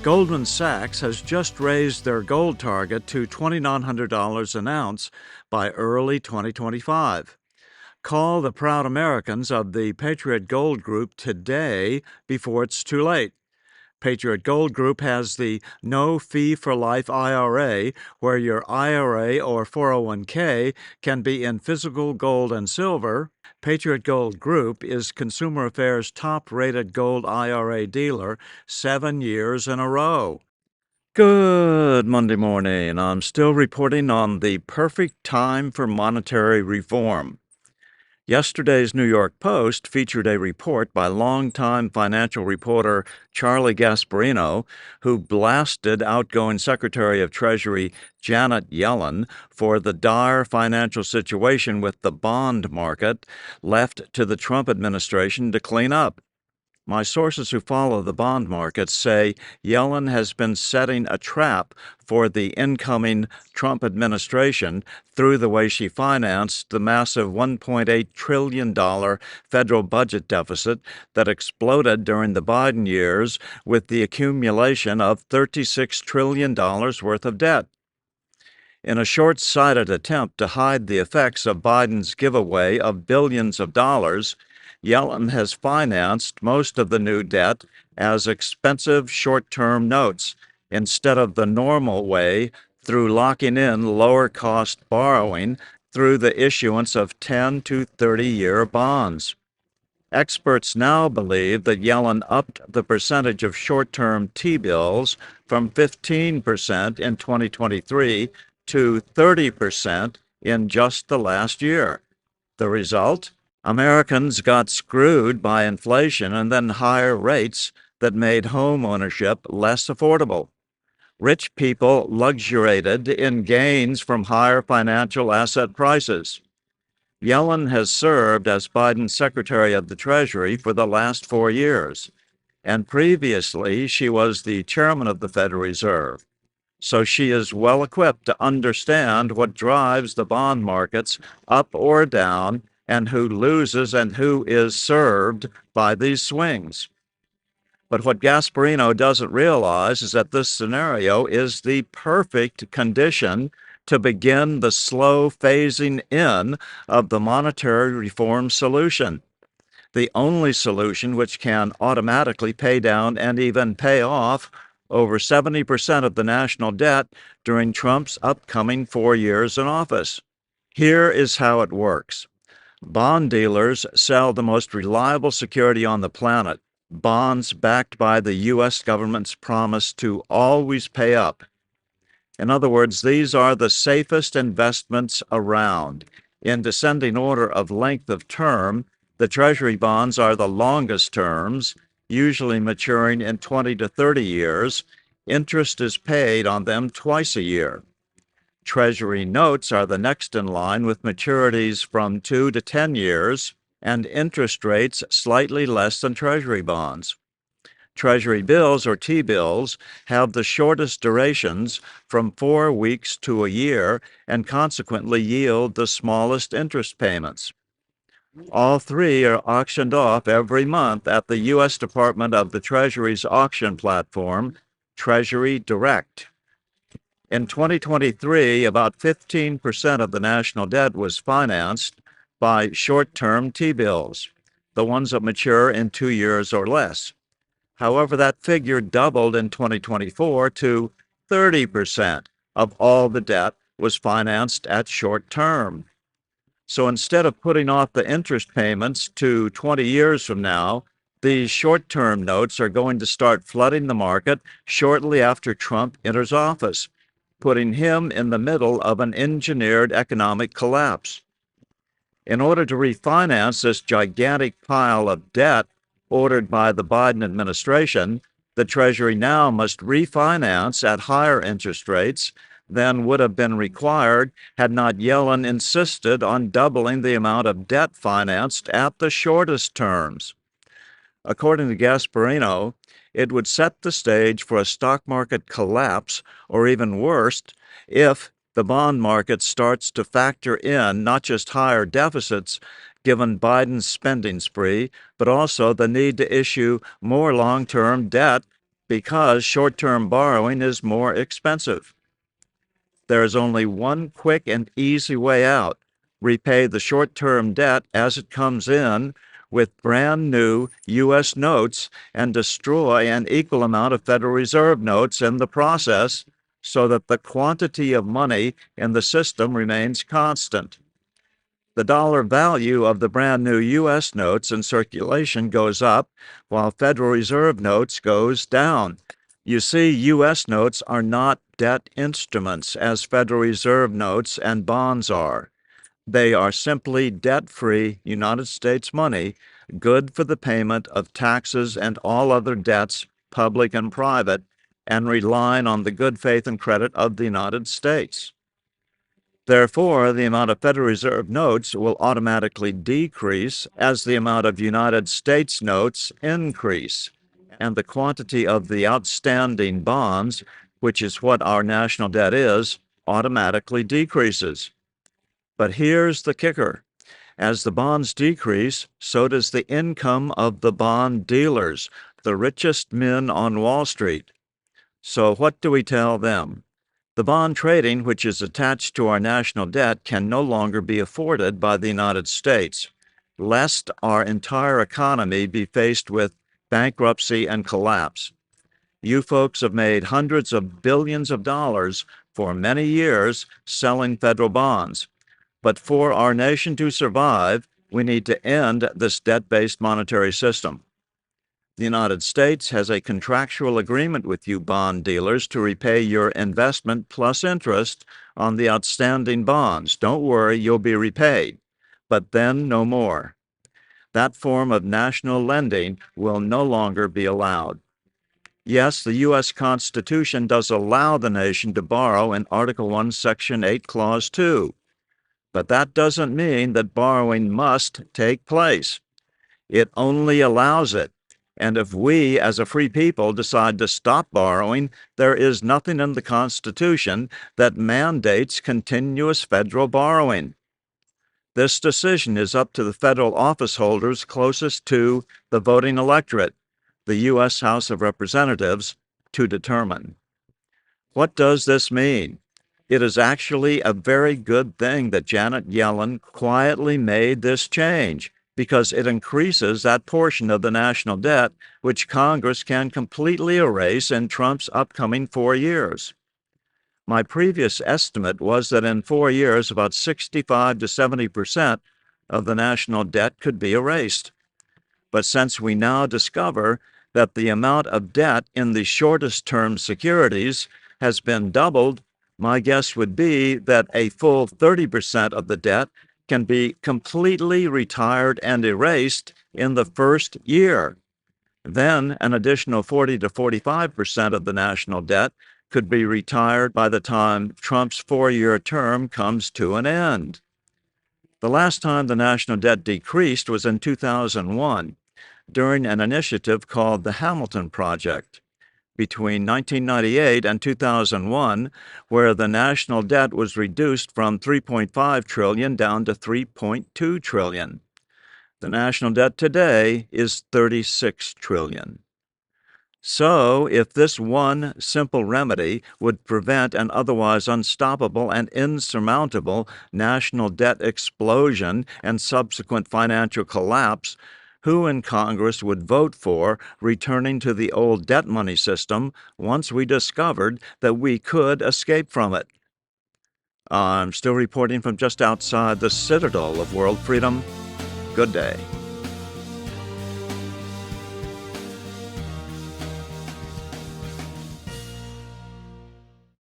Goldman Sachs has just raised their gold target to $2,900 an ounce by early 2025. Call the proud Americans of the Patriot Gold Group today before it's too late. Patriot Gold Group has the No Fee for Life IRA, where your IRA or 401k can be in physical gold and silver. Patriot Gold Group is Consumer Affairs' top-rated gold IRA dealer 7 years in a row. Good Monday morning. I'm still reporting on the perfect time for monetary reform. Yesterday's New York Post featured a report by longtime financial reporter Charlie Gasparino, who blasted outgoing Secretary of Treasury Janet Yellen for the dire financial situation with the bond market left to the Trump administration to clean up. My sources who follow the bond markets say Yellen has been setting a trap for the incoming Trump administration through the way she financed the massive $1.8 trillion federal budget deficit that exploded during the Biden years with the accumulation of $36 trillion worth of debt. In a short-sighted attempt to hide the effects of Biden's giveaway of billions of dollars, Yellen has financed most of the new debt as expensive short-term notes instead of the normal way through locking in lower-cost borrowing through the issuance of 10 to 30-year bonds. Experts now believe that Yellen upped the percentage of short-term T-bills from 15% in 2023 to 30% in just the last year. The result? Americans got screwed by inflation and then higher rates that made home ownership less affordable. Rich people luxuriated in gains from higher financial asset prices. Yellen has served as Biden's Secretary of the Treasury for the last 4 years, and previously she was the chairman of the Federal Reserve. So she is well equipped to understand what drives the bond markets up or down and who loses and who is served by these swings. But what Gasparino doesn't realize is that this scenario is the perfect condition to begin the slow phasing in of the monetary reform solution, the only solution which can automatically pay down and even pay off over 70% of the national debt during Trump's upcoming 4 years in office. Here is how it works. Bond dealers sell the most reliable security on the planet, bonds backed by the U.S. government's promise to always pay up. In other words, these are the safest investments around. In descending order of length of term, the Treasury bonds are the longest terms, usually maturing in 20 to 30 years. Interest is paid on them twice a year. Treasury notes are the next in line with maturities from 2 to 10 years and interest rates slightly less than Treasury bonds. Treasury bills, or T-bills, have the shortest durations from 4 weeks to a year and consequently yield the smallest interest payments. All three are auctioned off every month at the U.S. Department of the Treasury's auction platform, Treasury Direct. In 2023, about 15% of the national debt was financed by short-term T-bills, the ones that mature in 2 years or less. However, that figure doubled in 2024 to 30% of all the debt was financed at short term. So instead of putting off the interest payments to 20 years from now, these short-term notes are going to start flooding the market shortly after Trump enters office, putting him in the middle of an engineered economic collapse. In order to refinance this gigantic pile of debt ordered by the Biden administration, the Treasury now must refinance at higher interest rates than would have been required had not Yellen insisted on doubling the amount of debt financed at the shortest terms. According to Gasparino, it would set the stage for a stock market collapse, or even worse, if the bond market starts to factor in not just higher deficits given Biden's spending spree, but also the need to issue more long-term debt because short-term borrowing is more expensive. There is only one quick and easy way out. Repay the short-term debt as it comes in with brand new U.S. notes and destroy an equal amount of Federal Reserve notes in the process so that the quantity of money in the system remains constant. The dollar value of the brand new U.S. notes in circulation goes up while Federal Reserve notes goes down. You see, U.S. notes are not debt instruments as Federal Reserve notes and bonds are. They are simply debt-free United States money, good for the payment of taxes and all other debts, public and private, and relying on the good faith and credit of the United States. Therefore, the amount of Federal Reserve notes will automatically decrease as the amount of United States notes increase, and the quantity of the outstanding bonds, which is what our national debt is, automatically decreases. But here's the kicker. As the bonds decrease, so does the income of the bond dealers, the richest men on Wall Street. So what do we tell them? The bond trading, which is attached to our national debt, can no longer be afforded by the United States, lest our entire economy be faced with bankruptcy and collapse. You folks have made hundreds of billions of dollars for many years selling federal bonds. But for our nation to survive, we need to end this debt-based monetary system. The United States has a contractual agreement with you bond dealers to repay your investment plus interest on the outstanding bonds. Don't worry, you'll be repaid, but then no more. That form of national lending will no longer be allowed. Yes, the U.S. Constitution does allow the nation to borrow in Article 1, Section 8, Clause 2, but that doesn't mean that borrowing must take place. It only allows it. And if we, as a free people, decide to stop borrowing, there is nothing in the Constitution that mandates continuous federal borrowing. This decision is up to the federal office holders closest to the voting electorate, the U.S. House of Representatives, to determine. What does this mean? It is actually a very good thing that Janet Yellen quietly made this change, because it increases that portion of the national debt which Congress can completely erase in Trump's upcoming 4 years. My previous estimate was that in 4 years, about 65 to 70% of the national debt could be erased. But since we now discover that the amount of debt in the shortest-term securities has been doubled, my guess would be that a full 30% of the debt can be completely retired and erased in the first year. Then an additional 40 to 45% of the national debt could be retired by the time Trump's 4-year term comes to an end. The last time the national debt decreased was in 2001, during an initiative called the Hamilton Project. Between 1998 and 2001, where the national debt was reduced from $3.5 trillion down to $3.2 trillion. The national debt today is $36 trillion. So, if this one simple remedy would prevent an otherwise unstoppable and insurmountable national debt explosion and subsequent financial collapse, who in Congress would vote for returning to the old debt money system once we discovered that we could escape from it? I'm still reporting from just outside the citadel of world freedom. Good day.